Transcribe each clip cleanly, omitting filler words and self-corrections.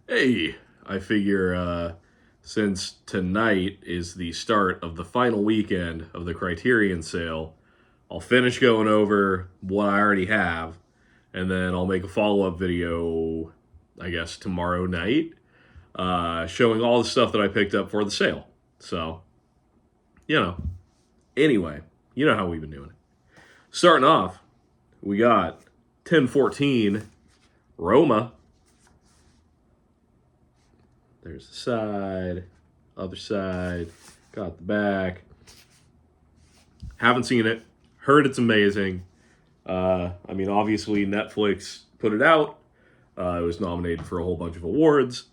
Hey, I figure since tonight is the start of the final weekend of the Criterion sale, I'll finish going over what I already have, and then I'll make a follow up video, I guess, tomorrow night, showing all the stuff that I picked up for the sale. So, you know, anyway, you know how we've been doing it. Starting off, we got 1014 Roma. There's the side, other side, got the back. Haven't seen it. Heard it's amazing. Obviously, Netflix put it out. It was nominated for a whole bunch of awards.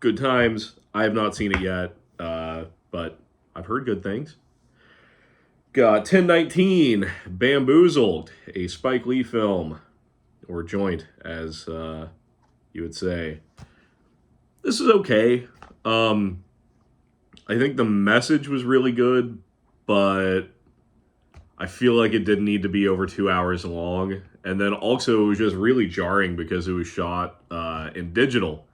Good times. I have not seen it yet, but I've heard good things. Got 1019 Bamboozled, a Spike Lee film, or joint, as you would say. This is okay. I think the message was really good, but I feel like it didn't need to be over 2 hours long. And then also, it was just really jarring because it was shot in digital,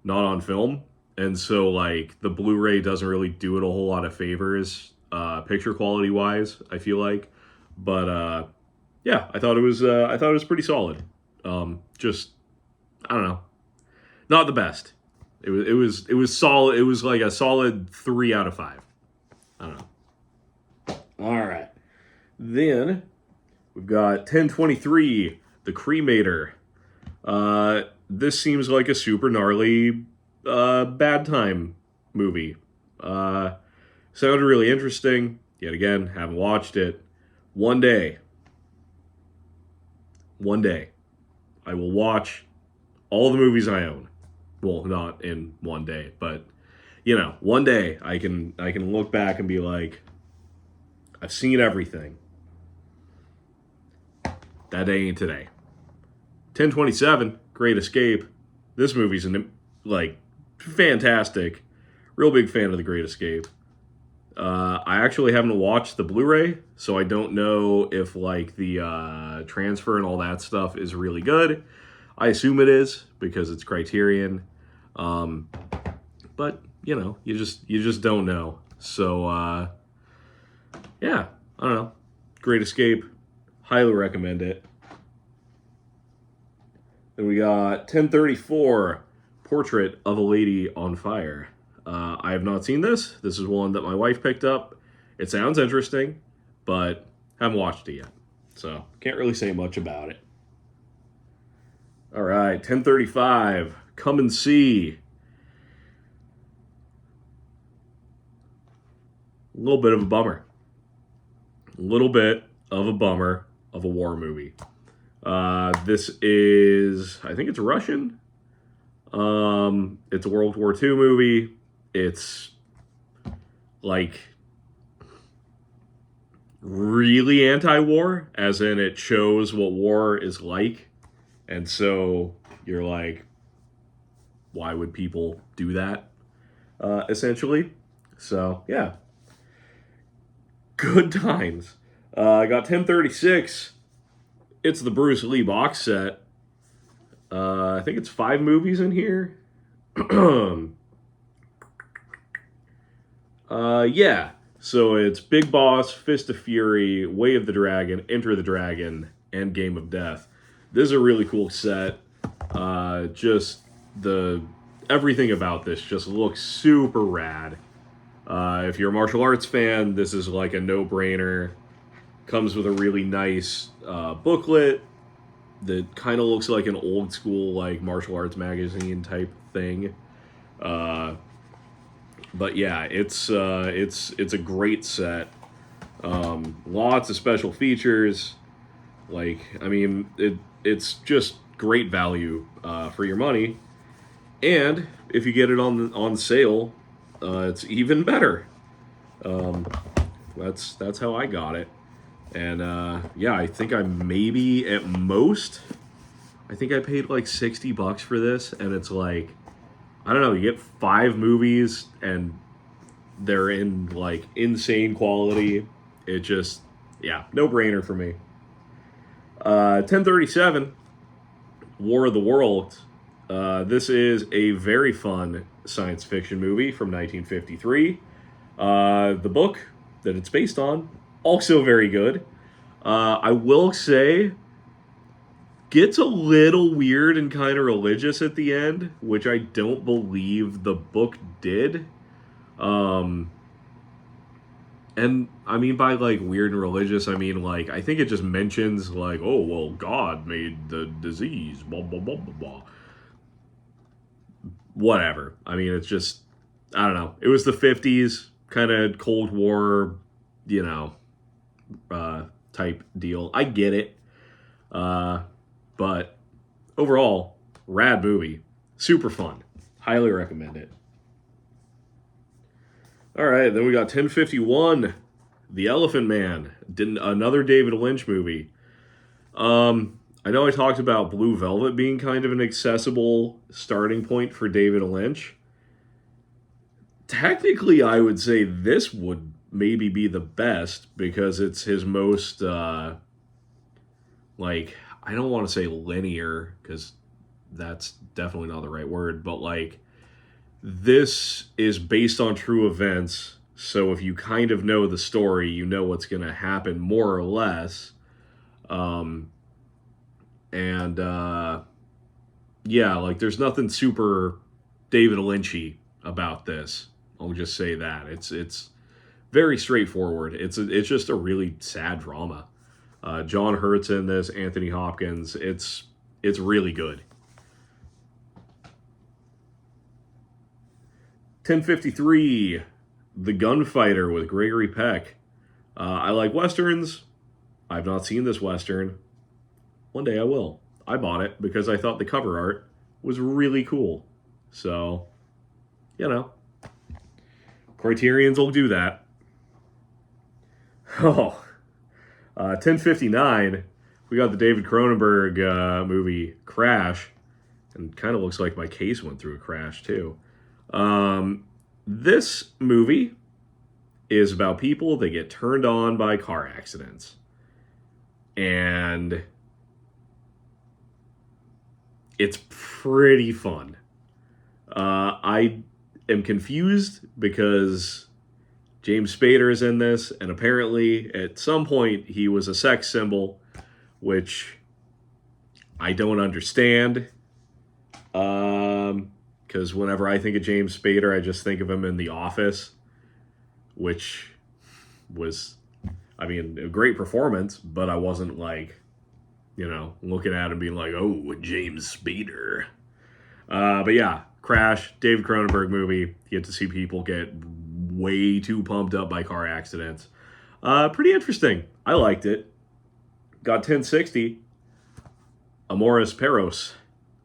not on film. And so, like, the Blu-ray doesn't really do it a whole lot of favors, picture quality wise, I feel like. But yeah, I thought it was pretty solid. Just I don't know, not the best. It was solid. It was like a solid 3 out of 5. I don't know. All right. Then we've got 1023, The Cremator. This seems like a super gnarly bad time movie. Sounded really interesting. Yet again, haven't watched it. One day, I will watch all the movies I own. Well, not in one day, but one day I can look back and be like, I've seen everything. That day ain't today. 1027, Great Escape. This movie's like fantastic. Real big fan of The Great Escape. I actually haven't watched the Blu-ray, so I don't know if like the transfer and all that stuff is really good. I assume it is because it's Criterion. But you just don't know. So yeah, I don't know. Great Escape. Highly recommend it. Then we got 1034, Portrait of a Lady on Fire. I have not seen this. This is one that my wife picked up. It sounds interesting, but haven't watched it yet. So can't really say much about it. All right, 1035, Come and See. A little bit of a bummer. A little bit of a bummer of a war movie. This is, I think it's Russian. It's a World War II movie. It's like really anti-war, as in it shows what war is like. And so you're like, why would people do that? Essentially. So, yeah. Good times. I got 1036. It's the Bruce Lee box set. I think it's 5 movies in here. Yeah. So it's Big Boss, Fist of Fury, Way of the Dragon, Enter the Dragon, and Game of Death. This is a really cool set. Just everything about this just looks super rad. If you're a martial arts fan, this is like a no-brainer. Comes with a really nice booklet that kind of looks like an old school like martial arts magazine type thing. But yeah, it's a great set. Lots of special features. It's just great value for your money. And if you get it on sale, it's even better. That's how I got it. And yeah, I think I maybe at most, I think I paid like $60 for this, and it's like, I don't know, you get 5 movies and they're in like insane quality. It just, yeah, no brainer for me. 1037, War of the Worlds. This is a very fun science fiction movie from 1953. The book that it's based on, also very good. I will say, gets a little weird and kind of religious at the end, which I don't believe the book did. Um, and I mean by like weird and religious, I mean like I think it just mentions like, oh well, God made the disease, blah blah blah blah blah. Whatever. I mean, it's just I don't know. It was the 50s, kind of Cold War, you know, type deal. I get it, but overall, rad movie, super fun. Highly recommend it. All right, then we got 1051, The Elephant Man, another David Lynch movie. I know I talked about Blue Velvet being kind of an accessible starting point for David Lynch. Technically, I would say this would maybe be the best because it's his most, like, I don't want to say linear because that's definitely not the right word, but like, this is based on true events. So if you kind of know the story, you know what's going to happen more or less. And yeah, like there's nothing super David Lynchy about this. I'll just say that it's very straightforward. It's just a really sad drama. John Hurt's in this, Anthony Hopkins. It's really good. 1053, The Gunfighter with Gregory Peck. I like westerns. I've not seen this western. One day I will. I bought it because I thought the cover art was really cool. So, you know, Criterion's will do that. Oh, 1059, we got the David Cronenberg movie Crash. And kind of looks like my case went through a crash, too. This movie is about people that get turned on by car accidents. And it's pretty fun. I am confused because James Spader is in this, and apparently at some point he was a sex symbol, which I don't understand. Because whenever I think of James Spader, I just think of him in The Office, which was, I mean, a great performance, but I wasn't like, you know, looking at him being like, oh, James Spader. But yeah, Crash, David Cronenberg movie. You get to see people get way too pumped up by car accidents. Pretty interesting. I liked it. Got 1060, Amores Perros.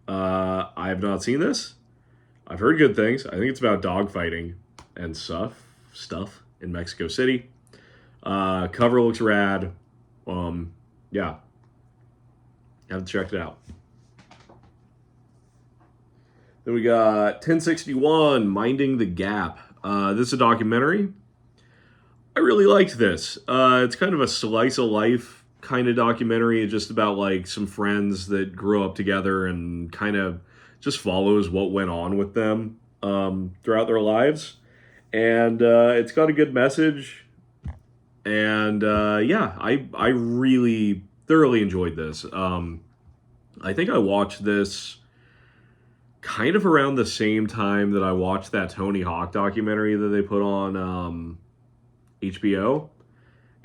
I have not seen this. I've heard good things. I think it's about dogfighting and stuff in Mexico City. Cover looks rad. Yeah. Haven't checked it out. Then we got 1061, Minding the Gap. This is a documentary. I really liked this. It's kind of a slice of life kind of documentary. It's just about like some friends that grew up together and kind of just follows what went on with them throughout their lives. And it's got a good message. And yeah, I really thoroughly enjoyed this. I think I watched this kind of around the same time that I watched that Tony Hawk documentary that they put on HBO,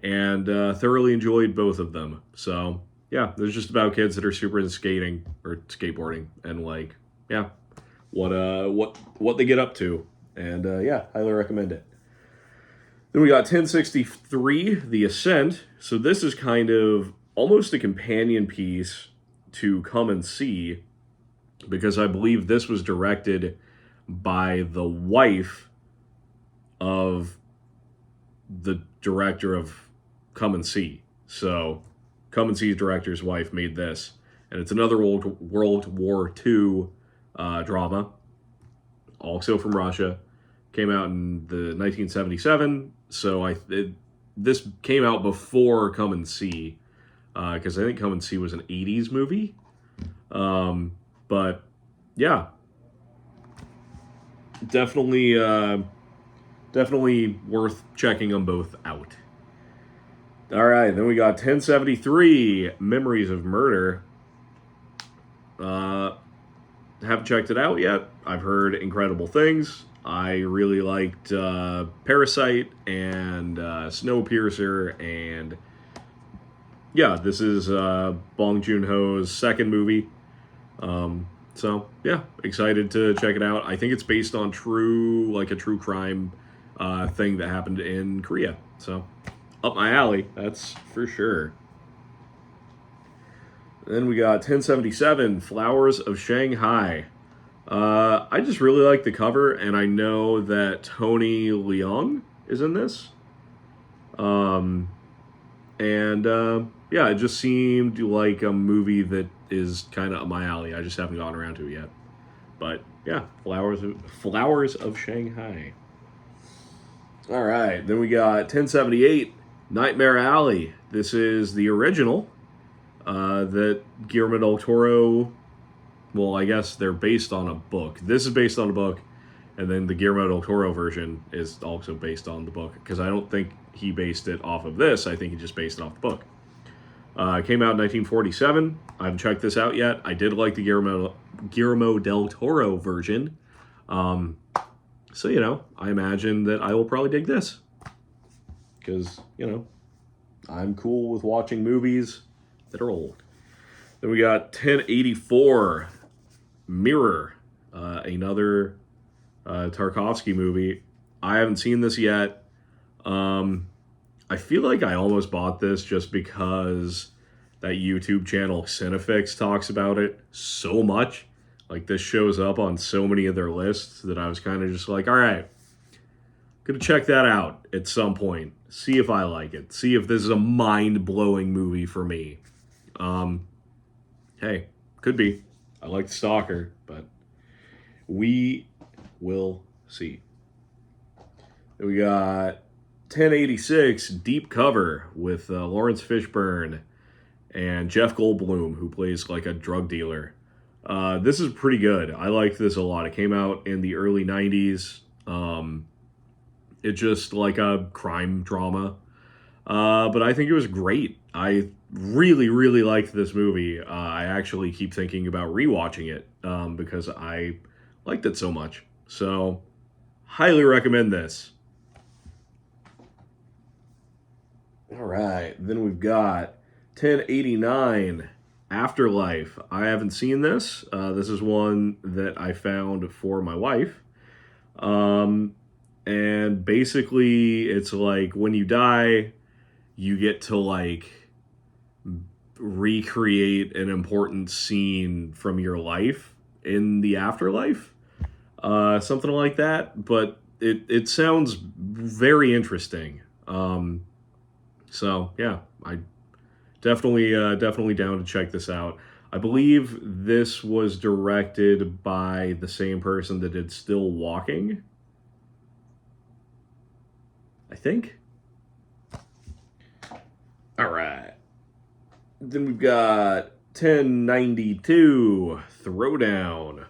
and thoroughly enjoyed both of them. So yeah, there's just about kids that are super into skating or skateboarding, and like, yeah, what they get up to, and yeah, highly recommend it. Then we got 1063, The Ascent. So this is kind of almost a companion piece to Come and See, because I believe this was directed by the wife of the director of Come and See. So Come and See's director's wife made this. And it's another World War II drama, also from Russia. Came out in the 1977. So this came out before Come and See, because I think Come and See was an 80s movie. But yeah, definitely, definitely worth checking them both out. All right, then we got 1073 Memories of Murder. Uh, haven't checked it out yet. I've heard incredible things. I really liked Parasite and Snowpiercer, and yeah, this is Bong Joon Ho's second movie. So yeah, excited to check it out. I think it's based on a true crime thing that happened in Korea. So up my alley, that's for sure. Then we got 1077 Flowers of Shanghai. I just really like the cover, and I know that Tony Leung is in this. Um, and yeah, it just seemed like a movie that is kind of up my alley. I just haven't gotten around to it yet. But yeah, Flowers of Shanghai. All right, then we got 1078 Nightmare Alley. This is the original that Guillermo del Toro. Well, I guess they're based on a book. This is based on a book, and then the Guillermo del Toro version is also based on the book, because I don't think he based it off of this. I think he just based it off the book. It came out in 1947. I haven't checked this out yet. I did like the Guillermo del Toro version. So, I imagine that I will probably dig this. Because, I'm cool with watching movies that are old. Then we got 1084 Mirror, another Tarkovsky movie. I haven't seen this yet. I feel like I almost bought this just because that YouTube channel Cinefix talks about it so much. Like, this shows up on so many of their lists that I was kind of just like, all right, gonna check that out at some point. See if I like it. See if this is a mind-blowing movie for me. Hey, could be. I like Stalker, but we will see. Then we got 1086 Deep Cover with Lawrence Fishburne and Jeff Goldblum, who plays like a drug dealer. This is pretty good. I liked this a lot. It came out in the early 90s. It's just like a crime drama. But I think it was great. I really, really liked this movie. I actually keep thinking about rewatching it because I liked it so much. So, highly recommend this. All right, then we've got 1089 Afterlife. I haven't seen this. This is one that I found for my wife. And basically, it's like when you die, you get to like recreate an important scene from your life in the afterlife. Something like that. But it sounds very interesting. So yeah, I definitely down to check this out. I believe this was directed by the same person that did Still Walking, I think. All right. Then we've got 1092 Throwdown.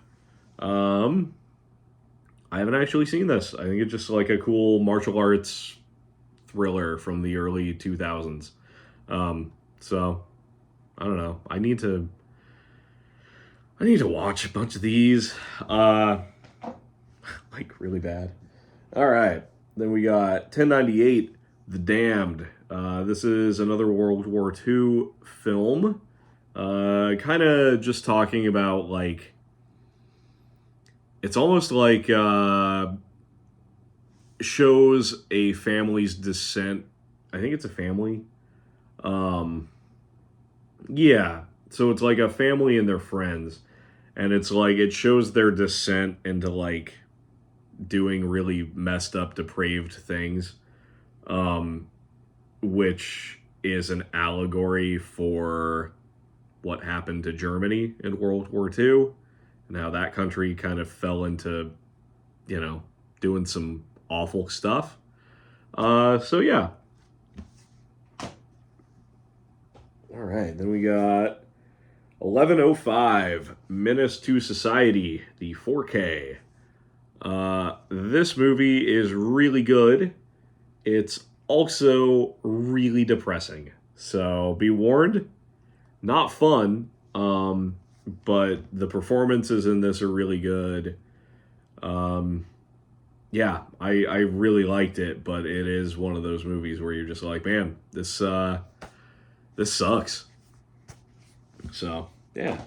I haven't actually seen this. I think it's just like a cool martial arts thriller from the early 2000s. So I don't know. I need to watch a bunch of these. Like really bad. All right. Then we got 1098 The Damned. This is another World War II film. Kind of just talking about like, it's almost like shows a family's descent. I think it's a family. Yeah. So it's like a family and their friends. And it's like, it shows their descent into like doing really messed up, depraved things. Which is an allegory for what happened to Germany in World War II. And how that country kind of fell into, doing some awful stuff. So yeah. All right, then we got 11:05, Menace to Society, the 4K. This movie is really good. It's also really depressing. So be warned, not fun, but the performances in this are really good. Yeah, I really liked it, but it is one of those movies where you're just like, man, this sucks. So, yeah.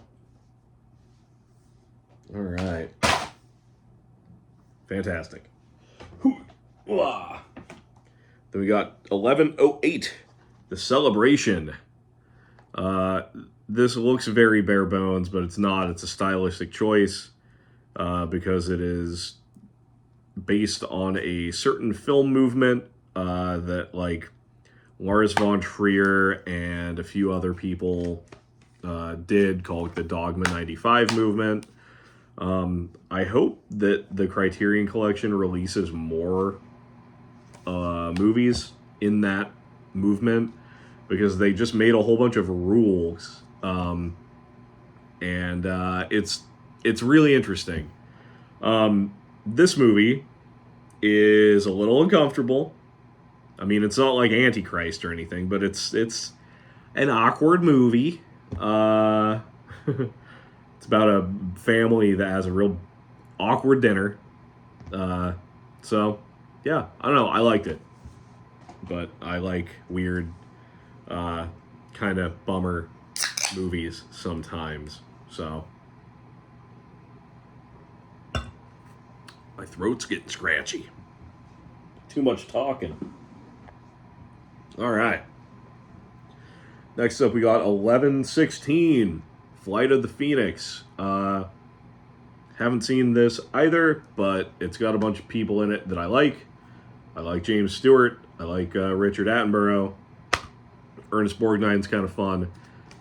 All right. Fantastic. Then we got 11:08, The Celebration. This looks very bare bones, but it's not. It's a stylistic choice because it is based on a certain film movement that, like, Lars von Trier and a few other people did, called the Dogma 95 movement. I hope that the Criterion Collection releases more movies in that movement, because they just made a whole bunch of rules, and it's really interesting. This movie is a little uncomfortable. I mean, it's not like Antichrist or anything, but it's an awkward movie. It's about a family that has a real awkward dinner. So, yeah, I don't know. I liked it. But I like weird, kind of bummer movies sometimes. So, my throat's getting scratchy. Too much talking. All right. Next up, we got 11:16, Flight of the Phoenix. Haven't seen this either, but it's got a bunch of people in it that I like. I like James Stewart. I like Richard Attenborough. Ernest Borgnine's kind of fun.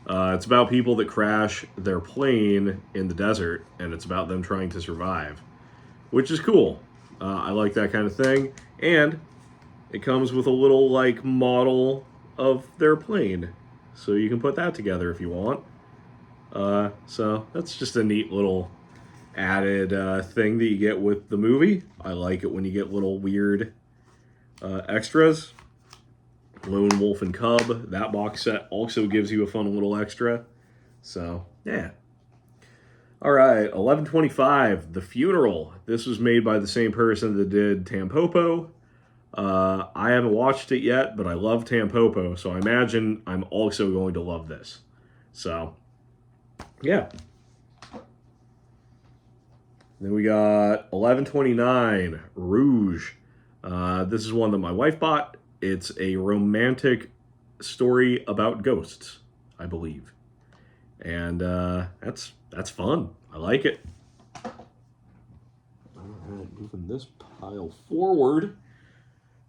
It's about people that crash their plane in the desert, and it's about them trying to survive, which is cool. I like that kind of thing. And it comes with a little, like, model of their plane, so you can put that together if you want. So that's just a neat little added thing that you get with the movie. I like it when you get little weird extras. Lone Wolf and Cub, that box set also gives you a fun little extra. So, yeah. All right, 11:25, The Funeral. This was made by the same person that did Tampopo. I haven't watched it yet, but I love Tampopo, so I imagine I'm also going to love this. So, yeah. Then we got 11:29, Rouge. This is one that my wife bought. It's a romantic story about ghosts, I believe. And that's fun. I like it. All right, moving this pile forward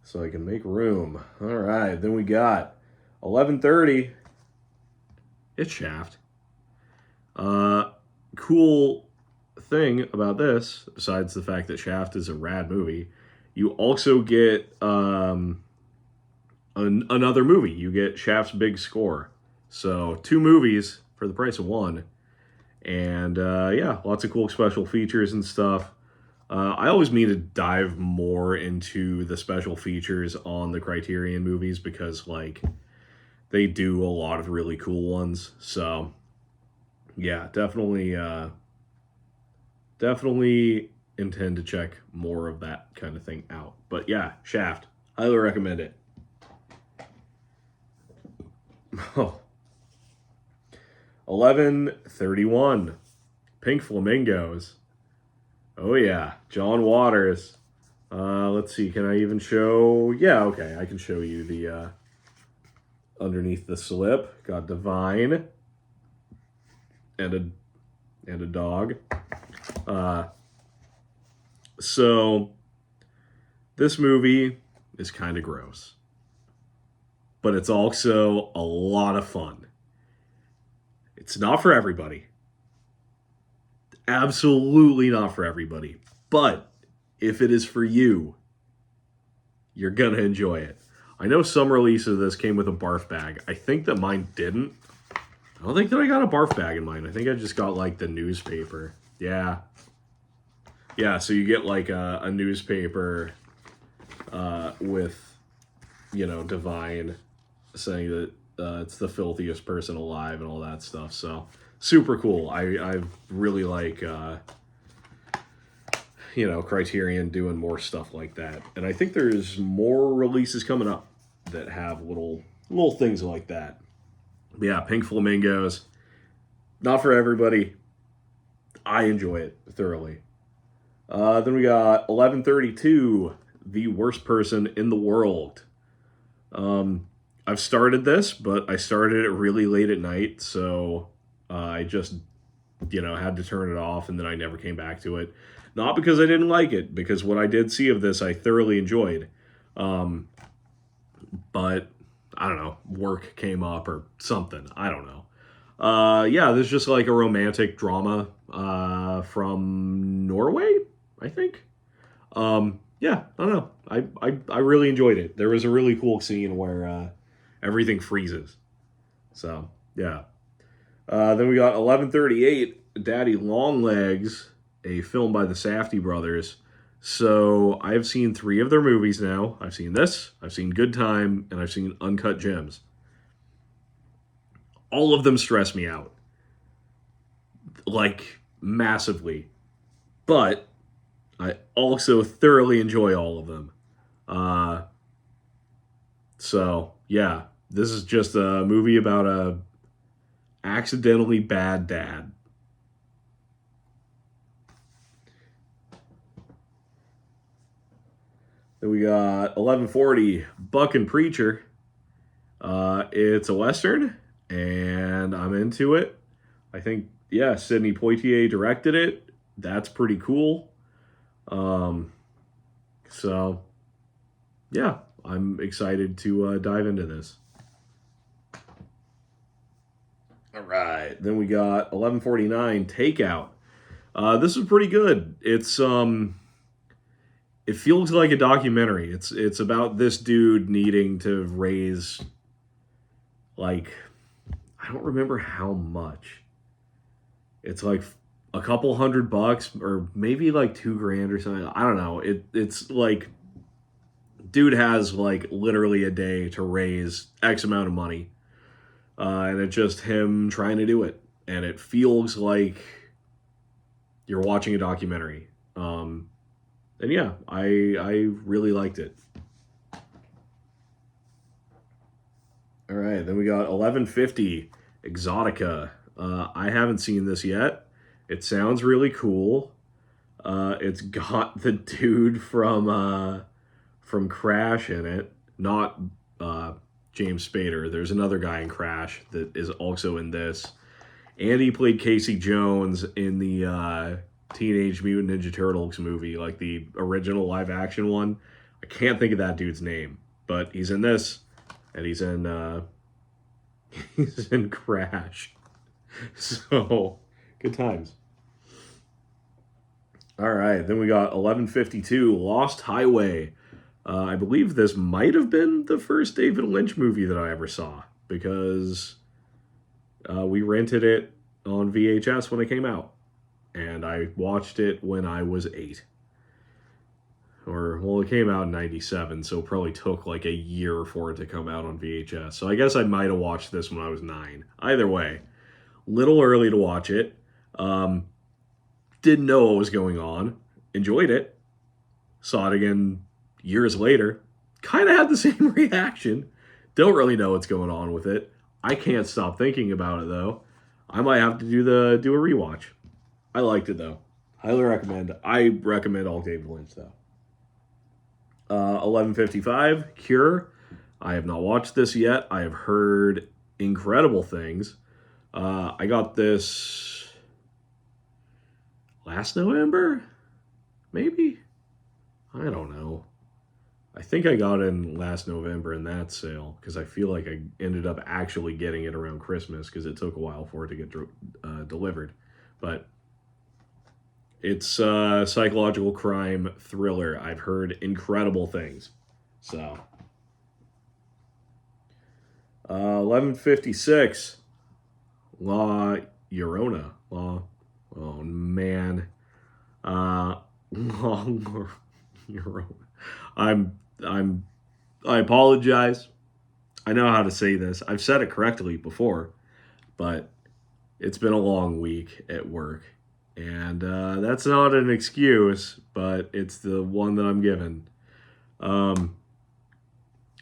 so I can make room. All right, then we got 11:30. It's Shaft. Cool thing about this, besides the fact that Shaft is a rad movie, you also get another movie. You get Shaft's big score. So 2 movies for the price of 1. And yeah, lots of cool special features and stuff. I always mean to dive more into the special features on the Criterion movies, because, like, they do a lot of really cool ones. So yeah, definitely intend to check more of that kind of thing out. But yeah, Shaft, highly recommend it. Oh. 11:31, Pink Flamingos. Oh yeah, John Waters. Let's see, can I even show? Yeah, okay, I can show you the underneath the slip. Got Divine and a dog. So this movie is kind of gross, but it's also a lot of fun. It's not for everybody. Absolutely not for everybody. But if it is for you, you're going to enjoy it. I know some releases of this came with a barf bag. I think that mine didn't. I don't think that I got a barf bag in mine. I think I just got like the newspaper. Yeah. Yeah, so you get like a newspaper with, Divine saying that it's the filthiest person alive and all that stuff. So super cool. I really like, Criterion doing more stuff like that. And I think there's more releases coming up that have little things like that. But yeah, Pink Flamingos. Not for everybody. I enjoy it thoroughly. Then we got 1132, The Worst Person in the World. I've started this, but I started it really late at night, so I just, had to turn it off, and then I never came back to it. Not because I didn't like it, because what I did see of this, I thoroughly enjoyed. But, I don't know, work came up or something. I don't know. Yeah, this is just like a romantic drama from Norway, I think. Yeah, I don't know. I really enjoyed it. There was a really cool scene where everything freezes. So, yeah. Then we got 1138, Daddy Longlegs, a film by the Safdie brothers. So, I've seen 3 of their movies now. I've seen this, I've seen Good Time, and I've seen Uncut Gems. All of them stress me out. Like, massively. But I also thoroughly enjoy all of them. So, yeah. This is just a movie about a accidentally bad dad. Then we got 1140, Buck and Preacher. It's a Western, and I'm into it. I think, yeah, Sidney Poitier directed it. That's pretty cool. So, yeah, I'm excited to dive into this. All right, then we got 1149, Takeout. This is pretty good. It feels like a documentary. It's about this dude needing to raise, like, I don't remember how much. It's like a couple $100 or maybe like $2,000 or something. I don't know. It's like, dude has like literally a day to raise X amount of money. And it's just him trying to do it. And it feels like you're watching a documentary. And yeah, I really liked it. All right, then we got 1150, Exotica. I haven't seen this yet. It sounds really cool. It's got the dude from Crash in it, not James Spader. There's another guy in Crash that is also in this, and he played Casey Jones in the Teenage Mutant Ninja Turtles movie, like the original live action one. I can't think of that dude's name, but he's in this, and he's in he's in Crash. So, good times. All right, then we got 1152, Lost Highway. I believe this might have been the first David Lynch movie that I ever saw, because we rented it on VHS when it came out. And I watched it when I was 8. It came out in 97, so it probably took like a year for it to come out on VHS. So I guess I might have watched this when I was 9. Either way, little early to watch it. Didn't know what was going on. Enjoyed it. Saw it again years later. Kind of had the same reaction. Don't really know what's going on with it. I can't stop thinking about it, though. I might have to do a rewatch. I liked it, though. Highly recommend. I recommend all David Lynch, though. 1155, Cure. I have not watched this yet. I have heard incredible things. I got this last November? Maybe? I don't know. I think I got it in last November in that sale, because I feel like I ended up actually getting it around Christmas, because it took a while for it to get delivered. But it's a psychological crime thriller. I've heard incredible things. So, 1156, La Llorona. Oh man. La Llorona. I'm I apologize. I know how to say this. I've said it correctly before, but it's been a long week at work. And that's not an excuse, but it's the one that I'm given. Um,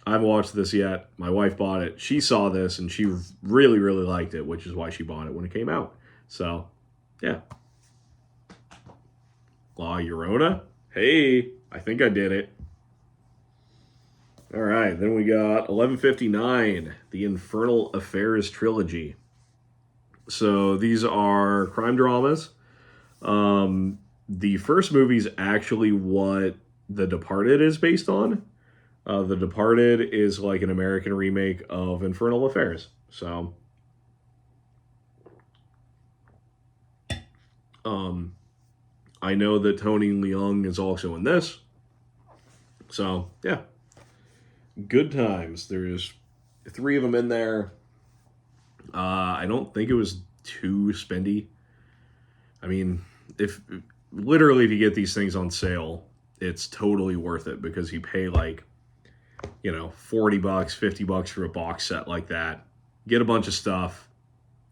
I haven't watched this yet. My wife bought it. She saw this and she really, really liked it, which is why she bought it when it came out. So, yeah. La Llorona? Hey, I think I did it. All right, then we got 1159, the Infernal Affairs trilogy. So these are crime dramas. The first movie is actually what The Departed is based on. The Departed is like an American remake of Infernal Affairs. So, I know that Tony Leung is also in this. So, yeah. Good times. There's 3 of them in there. I don't think it was too spendy. I mean, if you get these things on sale, it's totally worth it because you pay like, $40, $50 for a box set like that. Get a bunch of stuff.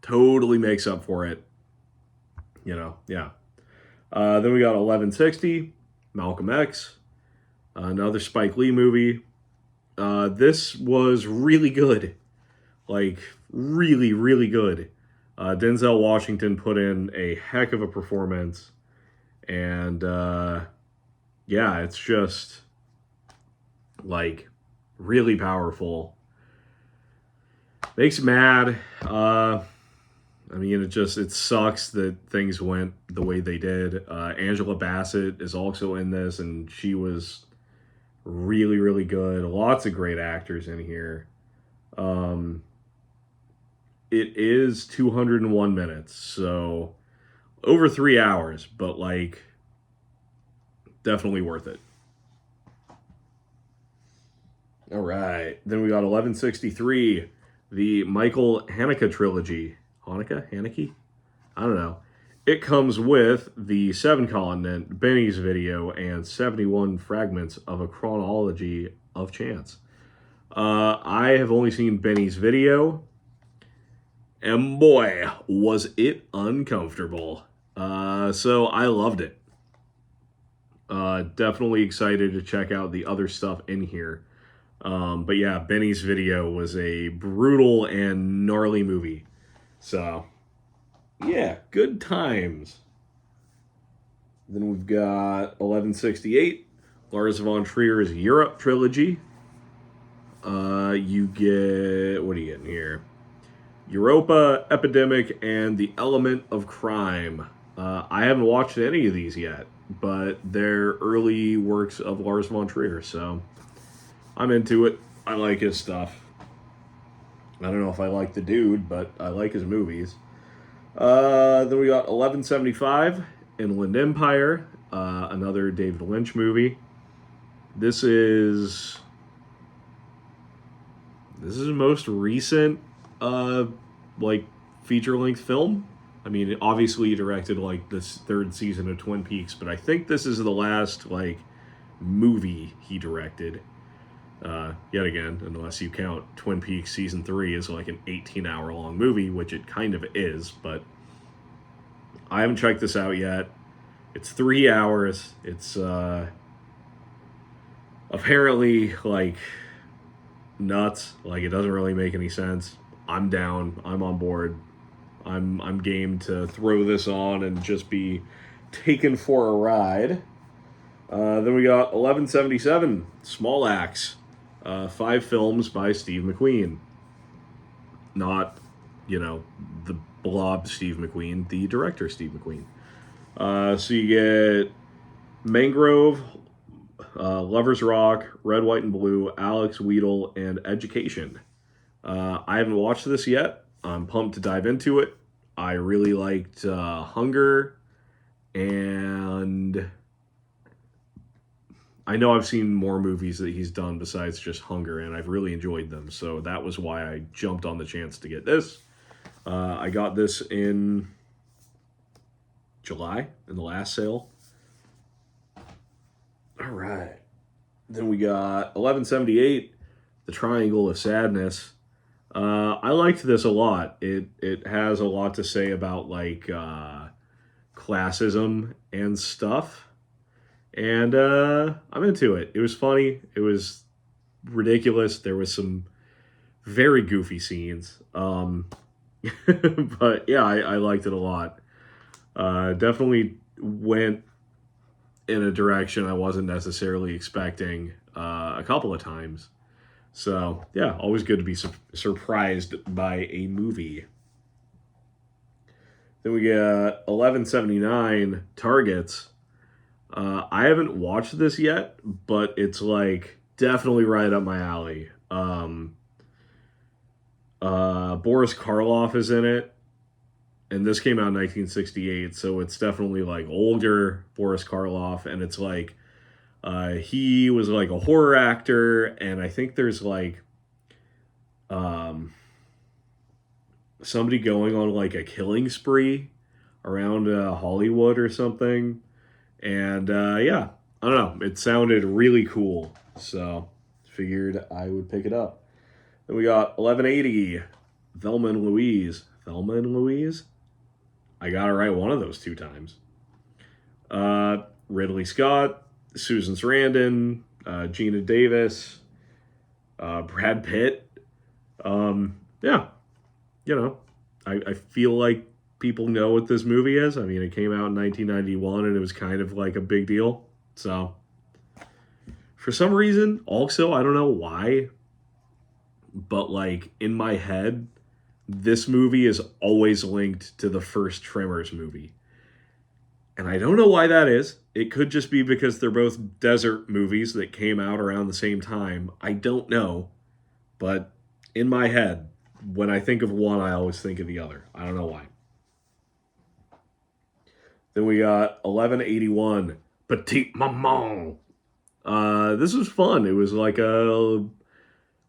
Totally makes up for it. Yeah. Then we got 1160, Malcolm X, another Spike Lee movie. This was really good. Like, really, really good. Denzel Washington put in a heck of a performance. And, yeah, it's just, like, really powerful. Makes you mad. It sucks that things went the way they did. Angela Bassett is also in this, and she was really, really good. Lots of great actors in here. It is 201 minutes, so over 3 hours, but like definitely worth it. All right, then we got 1163, the Michael Haneke trilogy. Haneke? I don't know. It comes with the 7 Continent, Benny's Video, and 71 fragments of a chronology of chance. I have only seen Benny's Video, and boy, was it uncomfortable. So I loved it. Definitely excited to check out the other stuff in here. But yeah, Benny's Video was a brutal and gnarly movie. So, yeah, good times. Then we've got 1168, Lars von Trier's Europe trilogy. You get, what are you getting here? Europa, Epidemic, and The Element of Crime. I haven't watched any of these yet, but they're early works of Lars von Trier, so I'm into it. I like his stuff. I don't know if I like the dude, but I like his movies. Then we got 1175, Inland Empire, another David Lynch movie. This is his most recent feature-length film. I mean, obviously he directed this 3rd season of Twin Peaks, but I think this is the last movie he directed. Yet again, unless you count Twin Peaks season 3 as an 18-hour long movie, which it kind of is, but I haven't checked this out yet. It's 3 hours. It's apparently nuts. It doesn't really make any sense. I'm down. I'm on board. I'm game to throw this on and just be taken for a ride. Then we got 1177, Small Axe. 5 films by Steve McQueen. Not, the blob Steve McQueen, the director Steve McQueen. So you get Mangrove, Lover's Rock, Red, White, and Blue, Alex Wheatle, and Education. I haven't watched this yet. I'm pumped to dive into it. I really liked Hunger, and I know I've seen more movies that he's done besides just Hunger, and I've really enjoyed them. So that was why I jumped on the chance to get this. I got this in July in the last sale. All right. Then we got 1178, The Triangle of Sadness. I liked this a lot. It has a lot to say about like classism and stuff, and I'm into it. It was funny. It was ridiculous. There was some very goofy scenes, but yeah, I liked it a lot. Definitely went in a direction I wasn't necessarily expecting a couple of times. So, yeah, always good to be surprised by a movie. Then we get 1179 Targets. I haven't watched this yet, but it's like definitely right up my alley. Boris Karloff is in it, and this came out in 1968, so it's definitely like older Boris Karloff, and it's like he was like a horror actor, and I think there's like um, somebody going on like a killing spree around Hollywood or something. And yeah, I don't know. It sounded really cool. So figured I would pick it up. Then we got 1180, Thelma and Louise. Thelma and Louise? I got it right one of those two times. Ridley Scott, Susan Sarandon, Gina Davis, Brad Pitt. Yeah, you know, I feel like people know what this movie is. I mean, it came out in 1991 and it was kind of like a big deal. So, for some reason, also, I don't know why, but like in my head, this movie is always linked to the first Tremors movie. And I don't know why that is. It could just be because they're both desert movies that came out around the same time. I don't know. But in my head, when I think of one, I always think of the other. I don't know why. Then we got 1181, Petite Maman. This was fun. It was like a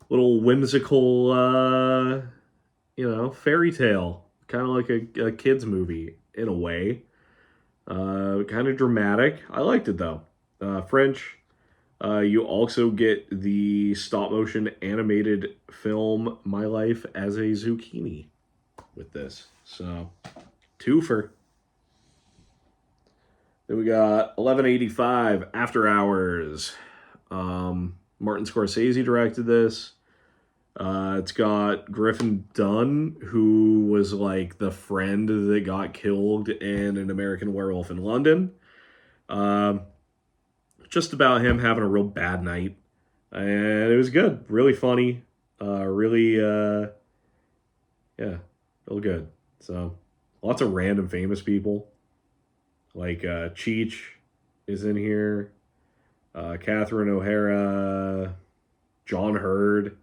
little whimsical, fairy tale. Kind of like a kid's movie in a way. Kind of dramatic. I liked it though. French. You also get the stop motion animated film My Life as a Zucchini with this. So, twofer. Then we got 1185 After Hours. Martin Scorsese directed this. It's got Griffin Dunn, who was like the friend that got killed in An American Werewolf in London. Just about him having a real bad night. And it was good. Really funny. Yeah, real good. So, lots of random famous people. Like Cheech is in here. Catherine O'Hara. John Hurd.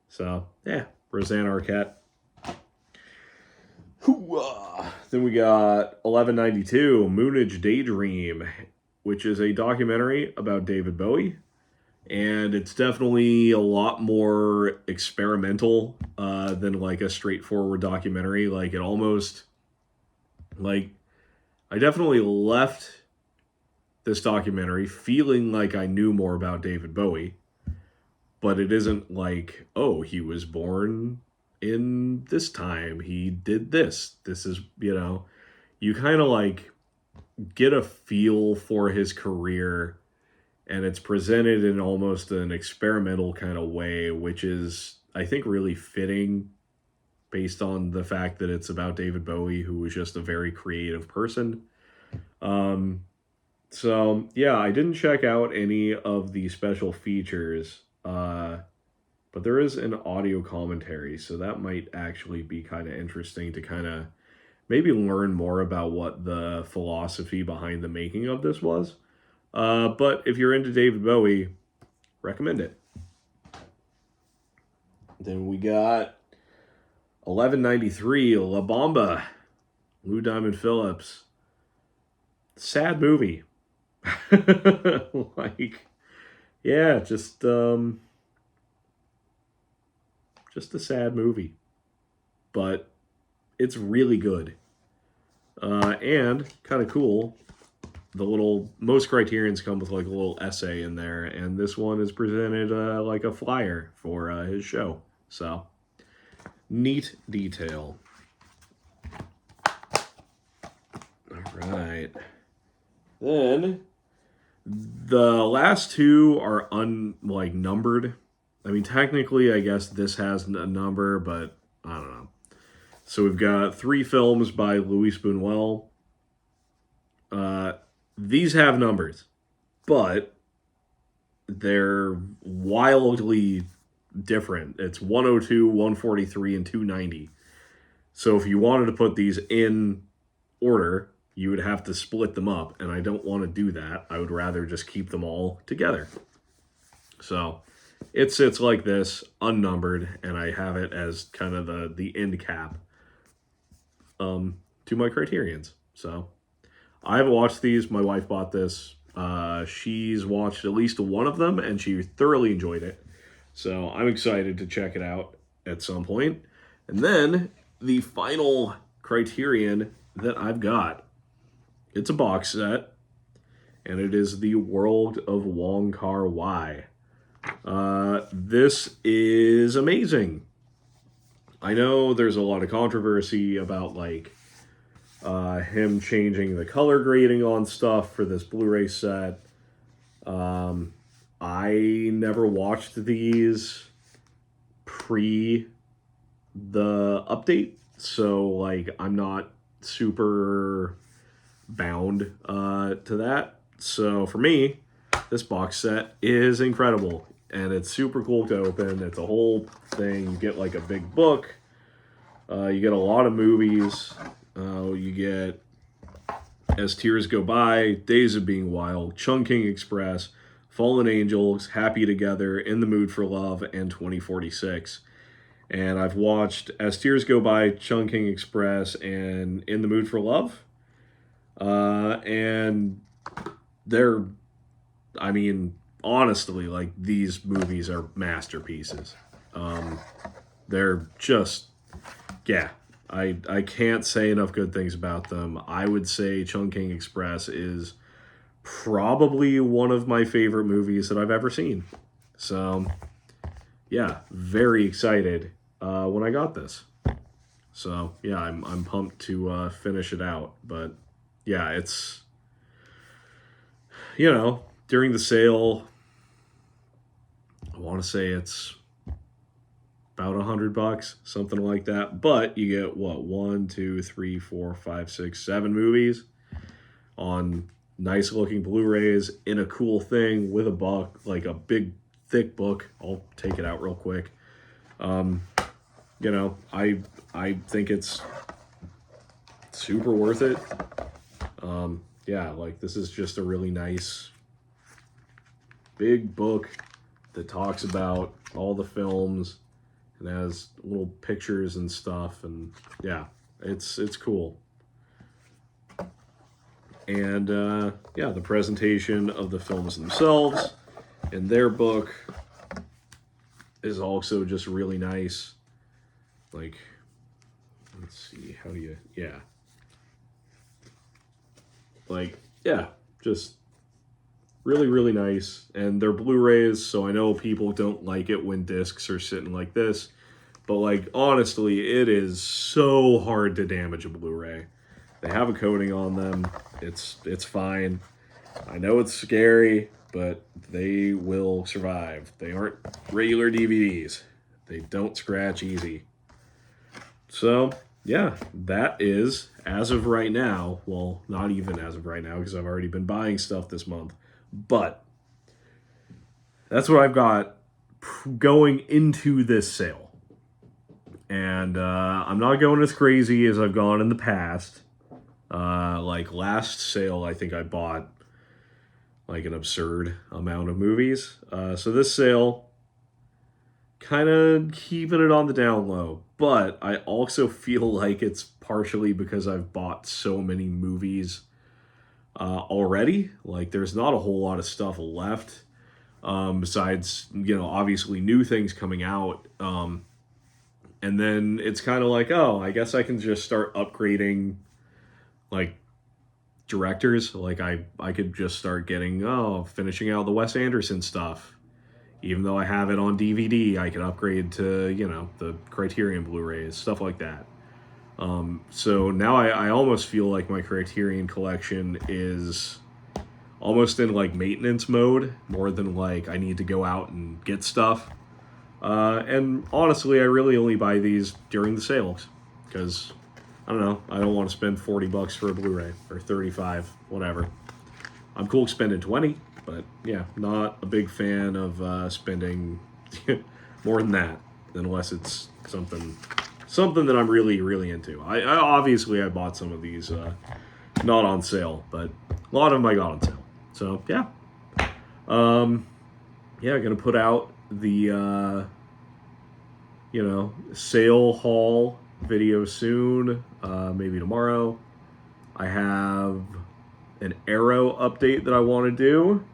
So, yeah, Roseanne Arquette. Hoo-ah. Then we got 1192, Moonage Daydream, which is a documentary about David Bowie. And it's definitely a lot more experimental than like a straightforward documentary. Like it almost, like, I definitely left this documentary feeling like I knew more about David Bowie. But it isn't like, oh, he was born in this time. He did this. This is, you kind of like get a feel for his career, and it's presented in almost an experimental kind of way, which is, I think, really fitting based on the fact that it's about David Bowie, who was just a very creative person. So, yeah, I didn't check out any of the special features. But there is an audio commentary, so that might actually be kind of interesting to kind of maybe learn more about what the philosophy behind the making of this was. But if you're into David Bowie, recommend it. Then we got 1193, La Bamba, Lou Diamond Phillips. Sad movie. Like, yeah, just a sad movie. But it's really good. And kind of cool, most Criterions come with like a little essay in there, and this one is presented like a flyer for his show. So, neat detail. All right. Then the last two are numbered. I mean, technically, I guess this has a number, but I don't know. So we've got 3 films by Louis Buñuel. These have numbers, but they're wildly different. It's 102, 143, and 290. So if you wanted to put these in order, you would have to split them up, and I don't want to do that. I would rather just keep them all together. So it sits like this, unnumbered, and I have it as kind of the end cap to my Criterions. So I haven't watched these. My wife bought this. She's watched at least one of them, and she thoroughly enjoyed it. So I'm excited to check it out at some point. And then the final Criterion that I've got, it's a box set, and it is The World of Wong Kar-wai. This is amazing. I know there's a lot of controversy about him changing the color grading on stuff for this Blu-ray set. I never watched these pre the update, so I'm not super bound to that. So for me, this box set is incredible, and it's super cool to open. It's a whole thing. You get a big book. You get a lot of movies. You get As Tears Go By, Days of Being Wild, Chungking Express, Fallen Angels, Happy Together, In the Mood for Love, and 2046. And I've watched As Tears Go By, Chungking Express, and In the Mood for Love. And they're, honestly, these movies are masterpieces. They're just, yeah. I can't say enough good things about them. I would say Chungking Express is probably one of my favorite movies that I've ever seen. So, yeah, very excited when I got this. So, yeah, I'm pumped to finish it out. But, yeah, it's, during the sale, I want to say it's about $100, something like that. But you get 1, 2, 3, 4, 5, 6, 7 movies on nice looking Blu-rays in a cool thing with a book, a big thick book. I'll take it out real quick. I think it's super worth it. This is just a really nice big book that talks about all the films. It has little pictures and stuff, and yeah, it's cool. And the presentation of the films themselves in their book is also just really nice. Let's see, how do you, just really, really nice. And they're Blu-rays, so I know people don't like it when discs are sitting like this. But, honestly, it is so hard to damage a Blu-ray. They have a coating on them. It's fine. I know it's scary, but they will survive. They aren't regular DVDs. They don't scratch easy. So, yeah, that is, as of right now, well, not even as of right now, because I've already been buying stuff this month. But that's what I've got going into this sale. And I'm not going as crazy as I've gone in the past. Last sale, I think I bought an absurd amount of movies. So this sale, kind of keeping it on the down low. But I also feel like it's partially because I've bought so many movies already. There's not a whole lot of stuff left, besides obviously new things coming out, And then it's kind of like, oh, I guess I can just start upgrading, like, directors. Like, I could just start getting, finishing out the Wes Anderson stuff. Even though I have it on DVD, I can upgrade to, the Criterion Blu-rays, stuff like that. So now I almost feel like my Criterion collection is almost in like maintenance mode more than like I need to go out and get stuff. And honestly, I really only buy these during the sales because I don't know. I don't want to spend $40 for a Blu-ray or 35, whatever. I'm cool spending 20, but yeah, not a big fan of spending more than that, unless it's something that I'm really, really into. I obviously I bought some of these not on sale, but a lot of them I got on sale. So yeah, gonna put out the sale haul video soon, maybe tomorrow. I have an Arrow update that I want to do.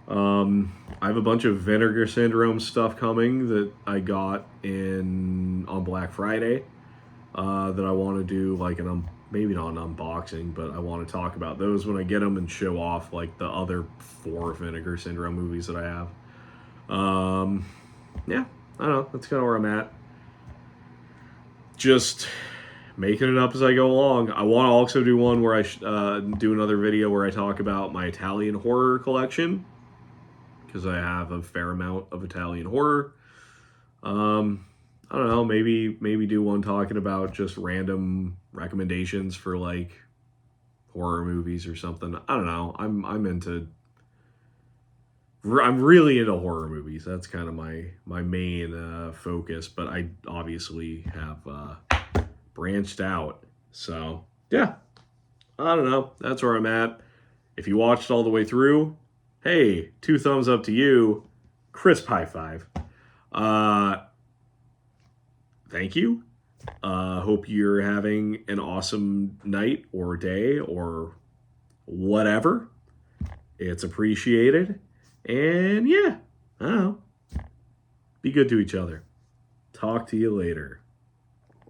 I have a bunch of Vinegar Syndrome stuff coming that I got on Black Friday that I want to do like maybe not an unboxing, but I want to talk about those when I get them and show off like the other 4 Vinegar Syndrome movies that I have. Yeah, I don't know. That's kind of where I'm at. Just making it up as I go along. I want to also do one where I do another video where I talk about my Italian horror collection, because I have a fair amount of Italian horror. I don't know, maybe do one talking about just random recommendations for like horror movies or something. I don't know. I'm really into horror movies. That's kind of my main focus, but I obviously have branched out. So, yeah. I don't know. That's where I'm at. If you watched all the way through, hey, 2 thumbs up to you. Crisp high five. Thank you. Hope you're having an awesome night or day or whatever. It's appreciated. And yeah, I don't know. Be good to each other. Talk to you later.